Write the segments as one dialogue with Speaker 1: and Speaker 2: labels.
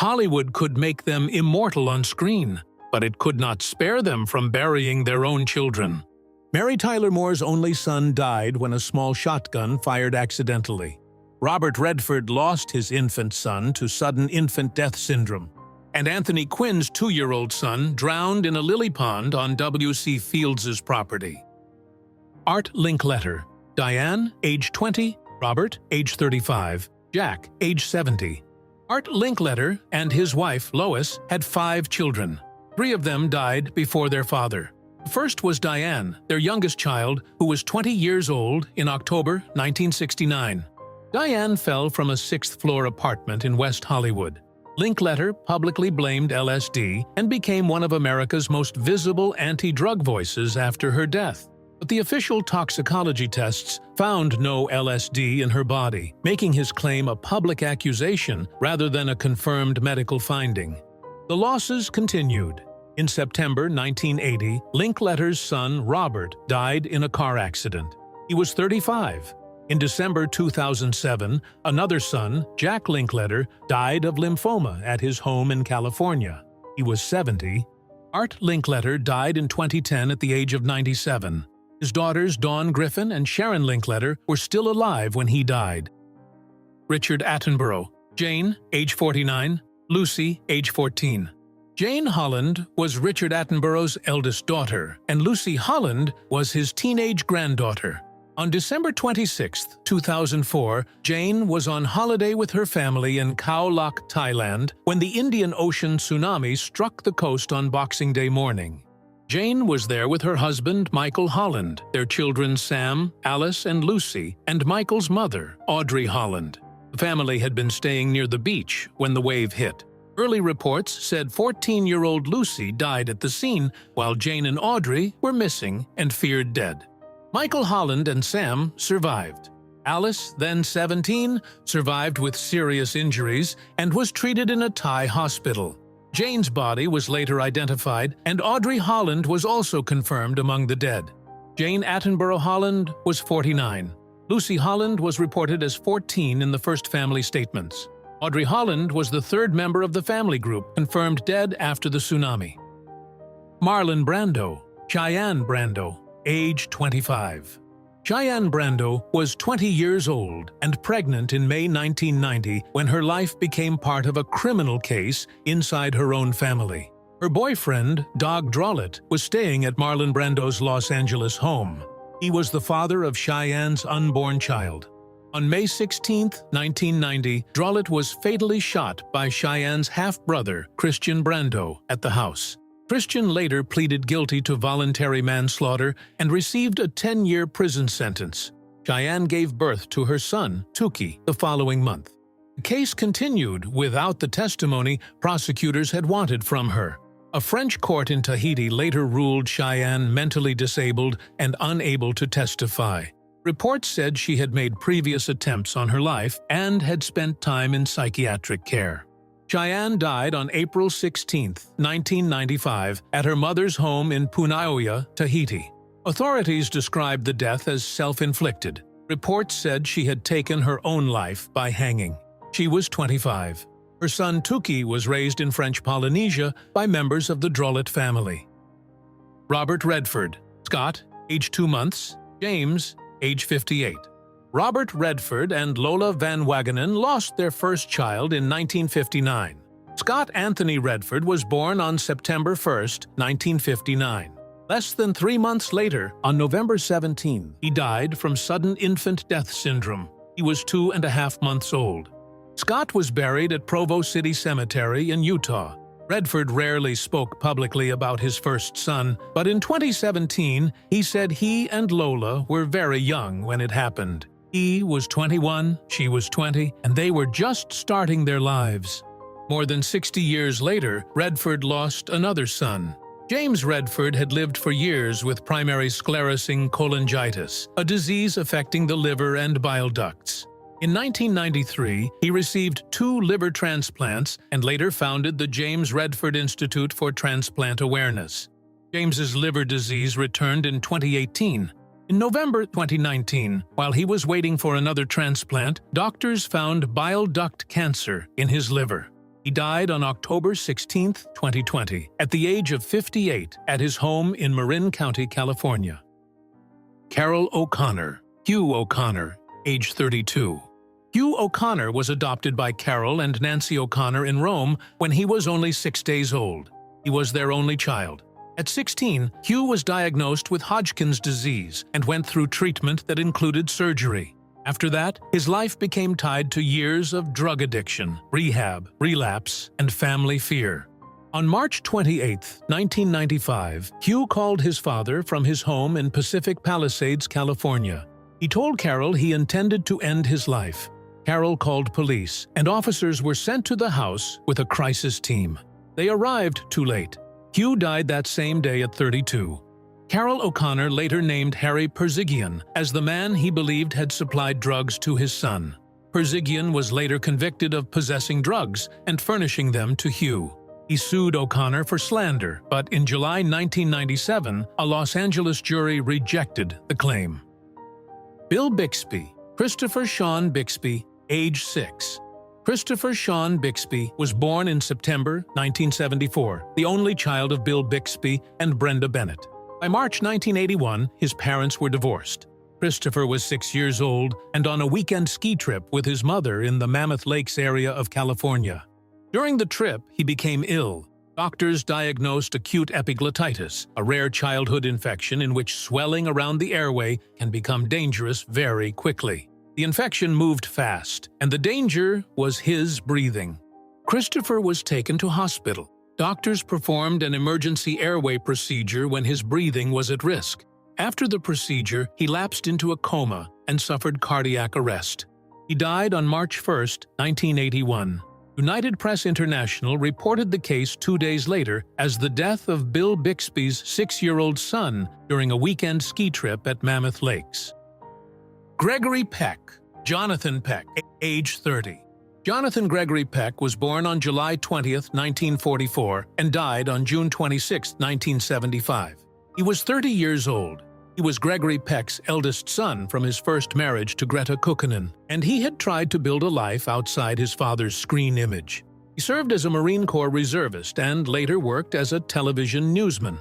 Speaker 1: Hollywood could make them immortal on screen, but it could not spare them from burying their own children. Mary Tyler Moore's only son died when a small shotgun fired accidentally. Robert Redford lost his infant son to sudden infant death syndrome. And Anthony Quinn's 2-year-old son drowned in a lily pond on W.C. Fields's property. Art Linkletter, Diane, age 20, Robert, age 35, Jack, age 70. Art Linkletter and his wife, Lois, had 5 children. 3 of them died before their father. The first was Diane, their youngest child, who was 20 years old in October 1969. Diane fell from a 6th-floor apartment in West Hollywood. Linkletter publicly blamed LSD and became one of America's most visible anti-drug voices after her death. But the official toxicology tests found no LSD in her body, making his claim a public accusation rather than a confirmed medical finding. The losses continued. In September 1980, Linkletter's son, Robert, died in a car accident. He was 35. In December 2007, another son, Jack Linkletter, died of lymphoma at his home in California. He was 70. Art Linkletter died in 2010 at the age of 97. His daughters, Dawn Griffin and Sharon Linkletter, were still alive when he died. Richard Attenborough, Jane, age 49, Lucy, age 14. Jane Holland was Richard Attenborough's eldest daughter, and Lucy Holland was his teenage granddaughter. On December 26, 2004, Jane was on holiday with her family in Khao Lak, Thailand, when the Indian Ocean tsunami struck the coast on Boxing Day morning. Jane was there with her husband, Michael Holland, their children Sam, Alice, and Lucy, and Michael's mother, Audrey Holland. The family had been staying near the beach when the wave hit. Early reports said 14-year-old Lucy died at the scene, while Jane and Audrey were missing and feared dead. Michael Holland and Sam survived. Alice, then 17, survived with serious injuries and was treated in a Thai hospital. Jane's body was later identified, and Audrey Holland was also confirmed among the dead. Jane Attenborough Holland was 49. Lucy Holland was reported as 14 in the first family statements. Audrey Holland was the 3rd member of the family group confirmed dead after the tsunami. Marlon Brando, Cheyenne Brando, age 25. Cheyenne Brando was 20 years old and pregnant in May 1990 when her life became part of a criminal case inside her own family. Her boyfriend, Doug Drollett, was staying at Marlon Brando's Los Angeles home. He was the father of Cheyenne's unborn child. On May 16, 1990, Drollett was fatally shot by Cheyenne's half-brother, Christian Brando, at the house. Christian later pleaded guilty to voluntary manslaughter and received a 10-year prison sentence. Cheyenne gave birth to her son, Tuki, the following month. The case continued without the testimony prosecutors had wanted from her. A French court in Tahiti later ruled Cheyenne mentally disabled and unable to testify. Reports said she had made previous attempts on her life and had spent time in psychiatric care. Cheyenne died on April 16, 1995, at her mother's home in Punaoia, Tahiti. Authorities described the death as self-inflicted. Reports said she had taken her own life by hanging. She was 25. Her son Tuki was raised in French Polynesia by members of the Drollett family. Robert Redford, Scott, age 2 months, James, age 58. Robert Redford and Lola Van Wagenen lost their first child in 1959. Scott Anthony Redford was born on September 1, 1959. Less than 3 months later, on November 17, he died from sudden infant death syndrome. He was 2.5 months old. Scott was buried at Provo City Cemetery in Utah. Redford rarely spoke publicly about his first son, but in 2017, he said he and Lola were very young when it happened. He was 21, she was 20, and they were just starting their lives. More than 60 years later, Redford lost another son. James Redford had lived for years with primary sclerosing cholangitis, a disease affecting the liver and bile ducts. In 1993, he received 2 liver transplants and later founded the James Redford Institute for Transplant Awareness. James's liver disease returned in 2018. In November 2019, while he was waiting for another transplant, doctors found bile duct cancer in his liver. He died on October 16, 2020, at the age of 58 at his home in Marin County, California. Carroll O'Connor, Hugh O'Connor, age 32. Hugh O'Connor was adopted by Carroll and Nancy O'Connor in Rome when he was only 6 days old. He was their only child. At 16, Hugh was diagnosed with Hodgkin's disease and went through treatment that included surgery. After that, his life became tied to years of drug addiction, rehab, relapse, and family fear. On March 28, 1995, Hugh called his father from his home in Pacific Palisades, California. He told Carroll he intended to end his life. Carroll called police, and officers were sent to the house with a crisis team. They arrived too late. Hugh died that same day at 32. Carroll O'Connor later named Harry Perzigian as the man he believed had supplied drugs to his son. Perzigian was later convicted of possessing drugs and furnishing them to Hugh. He sued O'Connor for slander, but in July 1997, a Los Angeles jury rejected the claim. Bill Bixby, Christopher Sean Bixby, age 6. Christopher Sean Bixby was born in September 1974, the only child of Bill Bixby and Brenda Bennett. By March 1981, his parents were divorced. Christopher was 6 years old and on a weekend ski trip with his mother in the Mammoth Lakes area of California. During the trip, he became ill. Doctors diagnosed acute epiglottitis, a rare childhood infection in which swelling around the airway can become dangerous very quickly. The infection moved fast, and the danger was his breathing. Christopher was taken to hospital. Doctors performed an emergency airway procedure when his breathing was at risk. After the procedure, he lapsed into a coma and suffered cardiac arrest. He died on March 1, 1981. United Press International reported the case 2 days later as the death of Bill Bixby's 6-year-old son during a weekend ski trip at Mammoth Lakes. Gregory Peck, Jonathan Peck, age 30. Jonathan Gregory Peck was born on July 20, 1944, and died on June 26, 1975. He was 30 years old. He was Gregory Peck's eldest son from his first marriage to Greta Kukkonen, and he had tried to build a life outside his father's screen image. He served as a Marine Corps reservist and later worked as a television newsman.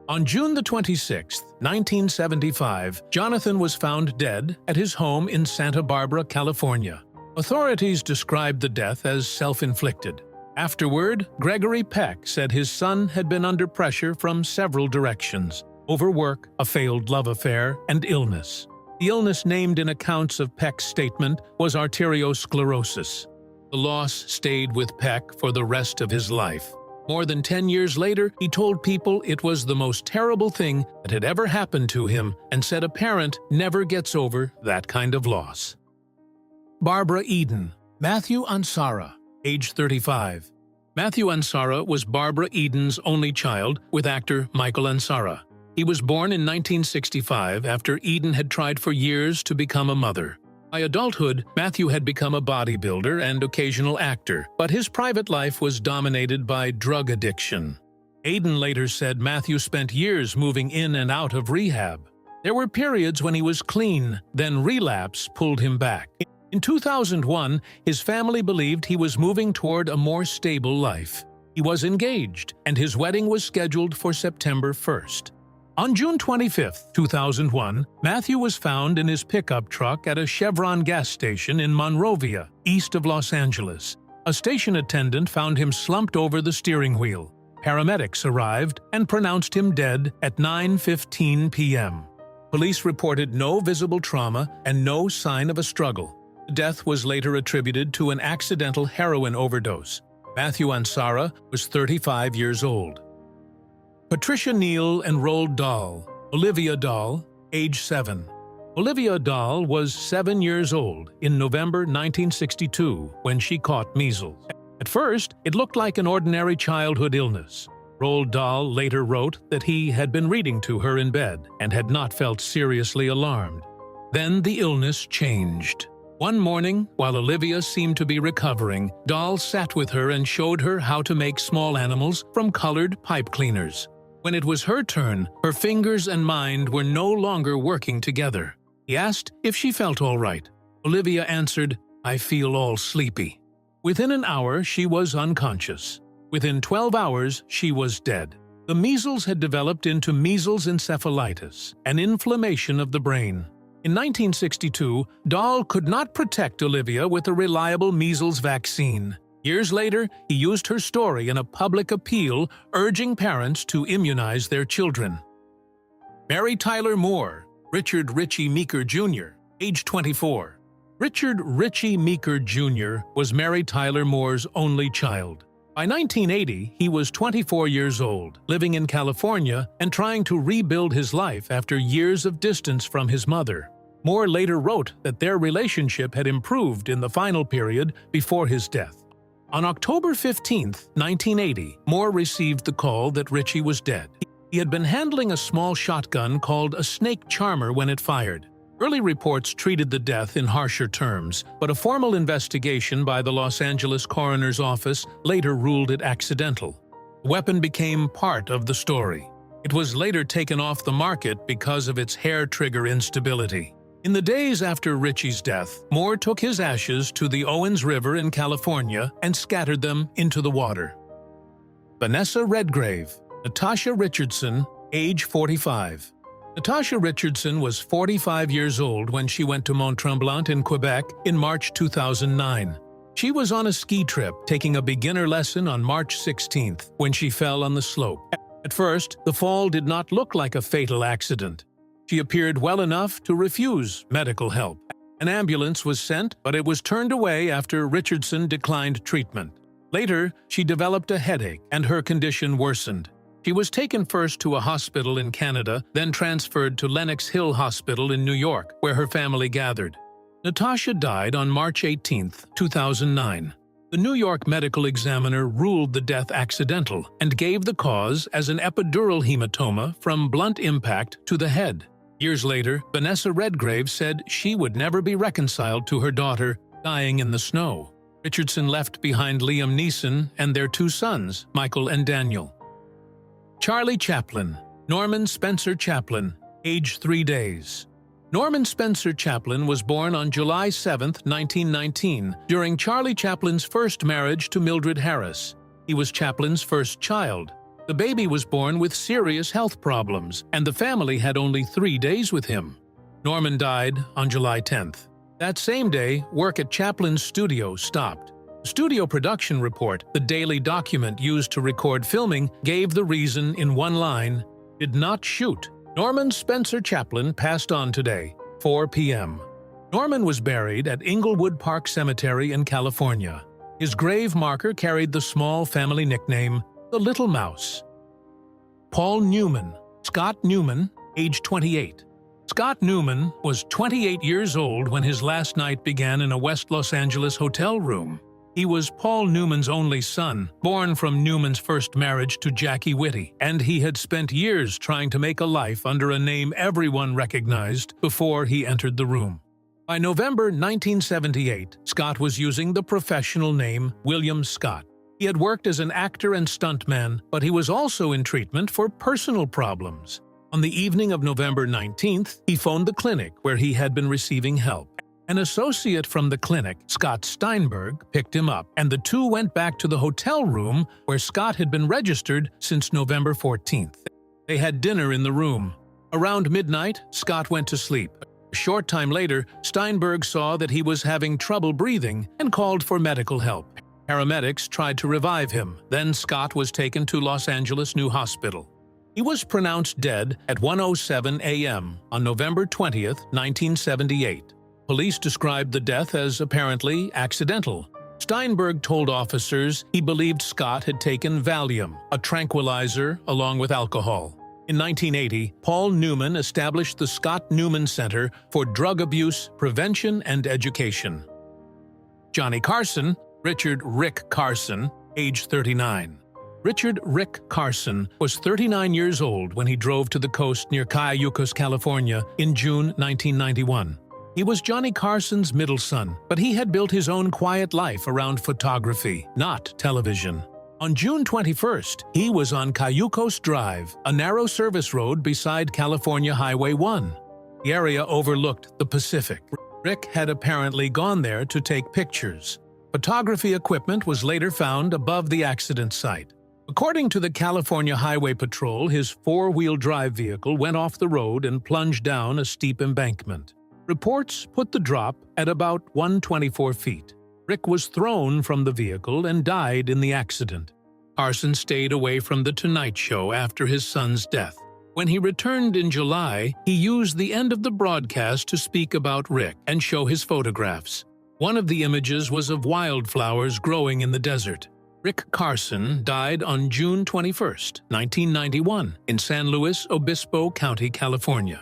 Speaker 1: On June 26, 1975, Jonathan was found dead at his home in Santa Barbara, California. Authorities described the death as self-inflicted. Afterward, Gregory Peck said his son had been under pressure from several directions: overwork, a failed love affair, and illness. The illness named in accounts of Peck's statement was arteriosclerosis. The loss stayed with Peck for the rest of his life. More than 10 years later, he told people it was the most terrible thing that had ever happened to him and said a parent never gets over that kind of loss. Barbara Eden, Matthew Ansara, age 35. Matthew Ansara was Barbara Eden's only child with actor Michael Ansara. He was born in 1965 after Eden had tried for years to become a mother. By adulthood, Matthew had become a bodybuilder and occasional actor, but his private life was dominated by drug addiction. Eden later said Matthew spent years moving in and out of rehab. There were periods when he was clean, then relapse pulled him back. In 2001, his family believed he was moving toward a more stable life. He was engaged, and his wedding was scheduled for September 1st. On June 25, 2001, Matthew was found in his pickup truck at a Chevron gas station in Monrovia, east of Los Angeles. A station attendant found him slumped over the steering wheel. Paramedics arrived and pronounced him dead at 9:15 p.m. Police reported no visible trauma and no sign of a struggle. The death was later attributed to an accidental heroin overdose. Matthew Ansara was 35 years old. Patricia Neal enrolled Dahl, Olivia Dahl, age 7. Olivia Dahl was 7 years old in November 1962 when she caught measles. At first, it looked like an ordinary childhood illness. Roald Dahl later wrote that he had been reading to her in bed and had not felt seriously alarmed. Then the illness changed. One morning, while Olivia seemed to be recovering, Dahl sat with her and showed her how to make small animals from colored pipe cleaners. When it was her turn, her fingers and mind were no longer working together. He asked if she felt all right. Olivia answered, "I feel all sleepy." Within an hour, she was unconscious. Within 12 hours, she was dead. The measles had developed into measles encephalitis, an inflammation of the brain. In 1962, Dahl could not protect Olivia with a reliable measles vaccine. Years later, he used her story in a public appeal urging parents to immunize their children. Mary Tyler Moore, Richard Ritchie Meeker Jr., age 24. Richard Ritchie Meeker Jr. was Mary Tyler Moore's only child. By 1980, he was 24 years old, living in California and trying to rebuild his life after years of distance from his mother. Moore later wrote that their relationship had improved in the final period before his death. On October 15, 1980, Moore received the call that Ritchie was dead. He had been handling a small shotgun called a snake charmer when it fired. Early reports treated the death in harsher terms, but a formal investigation by the Los Angeles coroner's office later ruled it accidental. The weapon became part of the story. It was later taken off the market because of its hair trigger instability. In the days after Ritchie's death, Moore took his ashes to the Owens River in California and scattered them into the water. Vanessa Redgrave, Natasha Richardson, age 45. Natasha Richardson was 45 years old when she went to Mont-Tremblant in Quebec in March 2009. She was on a ski trip, taking a beginner lesson on March 16th, when she fell on the slope. At first, the fall did not look like a fatal accident. She appeared well enough to refuse medical help. An ambulance was sent, but it was turned away after Richardson declined treatment. Later, she developed a headache and her condition worsened. She was taken first to a hospital in Canada, then transferred to Lenox Hill Hospital in New York, where her family gathered. Natasha died on March 18, 2009. The New York medical examiner ruled the death accidental and gave the cause as an epidural hematoma from blunt impact to the head. Years later, Vanessa Redgrave said she would never be reconciled to her daughter dying in the snow. Richardson left behind Liam Neeson and their two sons, Michael and Daniel. Charlie Chaplin, Norman Spencer Chaplin, age 3 days. Norman Spencer Chaplin was born on July 7, 1919, during Charlie Chaplin's first marriage to Mildred Harris. He was Chaplin's first child. The baby was born with serious health problems, and the family had only 3 days with him. Norman died on July 10th. That same day, work at Chaplin's studio stopped. The studio production report, the daily document used to record filming, gave the reason in one line: did not shoot. Norman Spencer Chaplin passed on today, 4 p.m. Norman was buried at Inglewood Park Cemetery in California. His grave marker carried the small family nickname, the Little Mouse. Paul Newman, Scott Newman, age 28. Scott Newman was 28 years old when his last night began in a West Los Angeles hotel room. He was Paul Newman's only son, born from Newman's first marriage to Jackie Whitty, and he had spent years trying to make a life under a name everyone recognized before he entered the room. By November 1978, Scott was using the professional name William Scott. He had worked as an actor and stuntman, but he was also in treatment for personal problems. On the evening of November 19th, he phoned the clinic where he had been receiving help. An associate from the clinic, Scott Steinberg, picked him up, and the two went back to the hotel room where Scott had been registered since November 14th. They had dinner in the room. Around midnight, Scott went to sleep. A short time later, Steinberg saw that he was having trouble breathing and called for medical help. Paramedics tried to revive him. Then Scott was taken to Los Angeles New Hospital. He was pronounced dead at 1:07 a.m. on November 20th, 1978. Police described the death as apparently accidental. Steinberg told officers he believed Scott had taken Valium, a tranquilizer, along with alcohol. In 1980, Paul Newman established the Scott Newman Center for Drug Abuse Prevention and Education. Johnny Carson, Richard Rick Carson, age 39. Richard Rick Carson was 39 years old when he drove to the coast near Cayucos, California in June 1991. He was Johnny Carson's middle son, but he had built his own quiet life around photography, not television. On June 21st, he was on Cayucos Drive, a narrow service road beside California Highway 1. The area overlooked the Pacific. Rick had apparently gone there to take pictures. Photography equipment was later found above the accident site. According to the California Highway Patrol, his four-wheel drive vehicle went off the road and plunged down a steep embankment. Reports put the drop at about 124 feet. Rick was thrown from the vehicle and died in the accident. Carson stayed away from The Tonight Show after his son's death. When he returned in July, he used the end of the broadcast to speak about Rick and show his photographs. One of the images was of wildflowers growing in the desert. Rick Carson died on June 21, 1991, in San Luis Obispo County, California.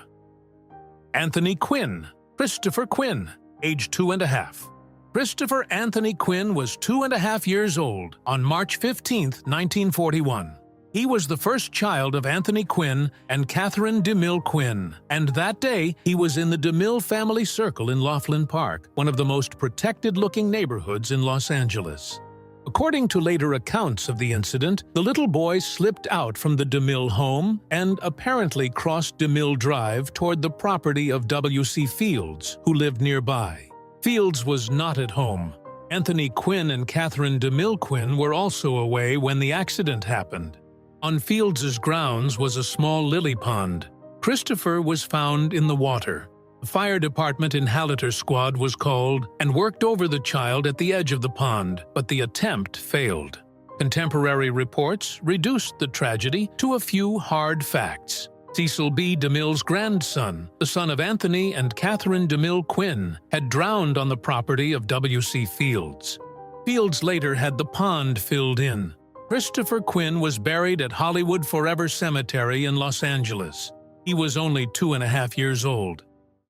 Speaker 1: Anthony Quinn, Christopher Quinn, age 2½. Christopher Anthony Quinn was 2½ years old on March 15, 1941. He was the first child of Anthony Quinn and Catherine DeMille Quinn, and that day he was in the DeMille family circle in Laughlin Park, one of the most protected-looking neighborhoods in Los Angeles. According to later accounts of the incident, the little boy slipped out from the DeMille home and apparently crossed DeMille Drive toward the property of W.C. Fields, who lived nearby. Fields was not at home. Anthony Quinn and Catherine DeMille Quinn were also away when the accident happened. On Fields's grounds was a small lily pond. Christopher was found in the water. The fire department in Halliter Squad was called and worked over the child at the edge of the pond, but the attempt failed. Contemporary reports reduced the tragedy to a few hard facts. Cecil B. DeMille's grandson, the son of Anthony and Catherine DeMille Quinn, had drowned on the property of W.C. Fields. Fields later had the pond filled in. Christopher Quinn was buried at Hollywood Forever Cemetery in Los Angeles. He was only 2½ years old.